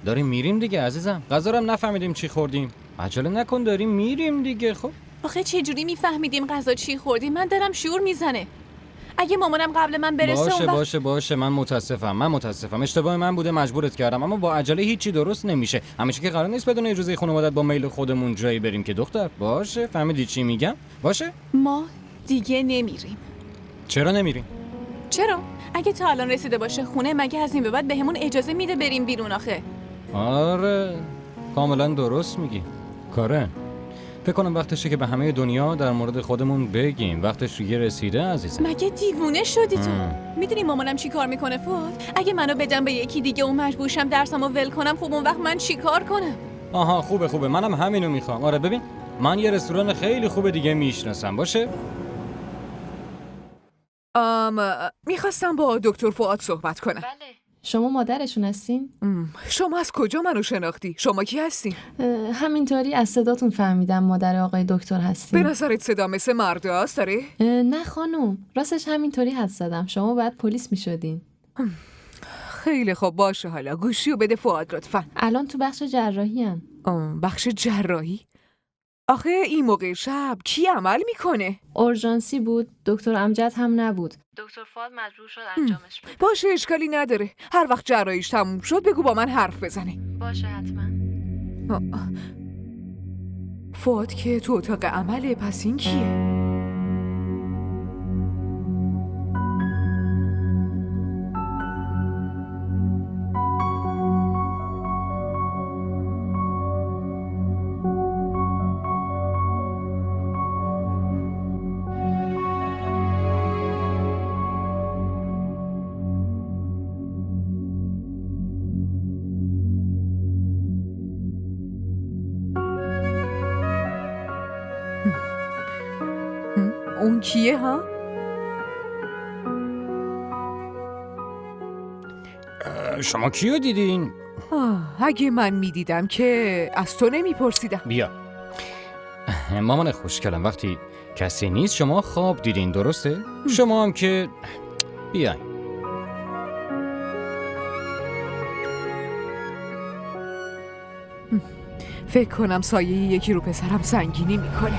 داریم میریم دیگه عزیزم. غذا رو هم نفهمیدیم چی خوردیم. عجله نکن داریم میریم دیگه. خب آخه چه جوری میفهمیدیم غذا چی خوردیم؟ من دلم شور میزنه. اگه مامانم قبل من برسه باشه من متاسفم. اشتباه من بوده، مجبورت کردم، اما با عجله هیچی درست نمیشه. همیشه که قرار نیست بدون اجازه خانواده‌ات با میل خودمون جایی بریم که دختر. باشه فهمیدی چی میگم؟ باشه؟ ما دیگه نمیریم. چرا نمیریم؟ چرا؟ اگه تا الان رسیده باشه خونه، مگه از این به بعد بهمون اجازه میده بریم بیرون آخه؟ آره کاملا درست میگی کارن. فکر کنم وقتشه که به همه دنیا در مورد خودمون بگیم. وقتش دیگه رسیده عزیزم. مگه دیوونه شدی تو؟ میدونی مامانم چی کار میکنه فواد؟ اگه منو بدم به یکی دیگه و مجبورشم درسمو ول کنم، خب اون وقت من چی کار کنم؟ آها خوبه منم همینو میخوام. آره ببین من یه رستوران خیلی خوب دیگه میشناسم. باشه؟ میخواستم با دکتر فؤاد صحبت کنم. بله. شما مادرشون هستین؟ شما از کجا منو شناختی؟ شما کی هستین؟ همینطوری از صداتون فهمیدم مادر آقای دکتر هستین. به نظرت صدا مثل مرده هست داره؟ نه خانم، راستش همینطوری حد زدم. شما باید پلیس میشدین. خیلی خوب باشه، حالا گوشیو بده فؤاد لطفا. الان تو بخش جراحی هن. بخش جراحی؟ آخه این موقع شب کی عمل میکنه؟ اورژانسی بود، دکتر امجد هم نبود. دکتر فؤاد مجبور شد انجامش بده. باشه اشکالی نداره. هر وقت جراحیش تموم شد بگو با من حرف بزنه. باشه حتما. فؤاد که تو اتاق عمله، پس این کیه؟ اون کیه ها؟ شما کیو دیدین؟ اگه من میدیدم که از تو نمیپرسیدم. بیا مامان خوشگلم، وقتی کسی نیست شما خواب دیدین درسته؟ شما هم که بیاین. فکر کنم سایه یکی رو پسرم سنگینی میکنه.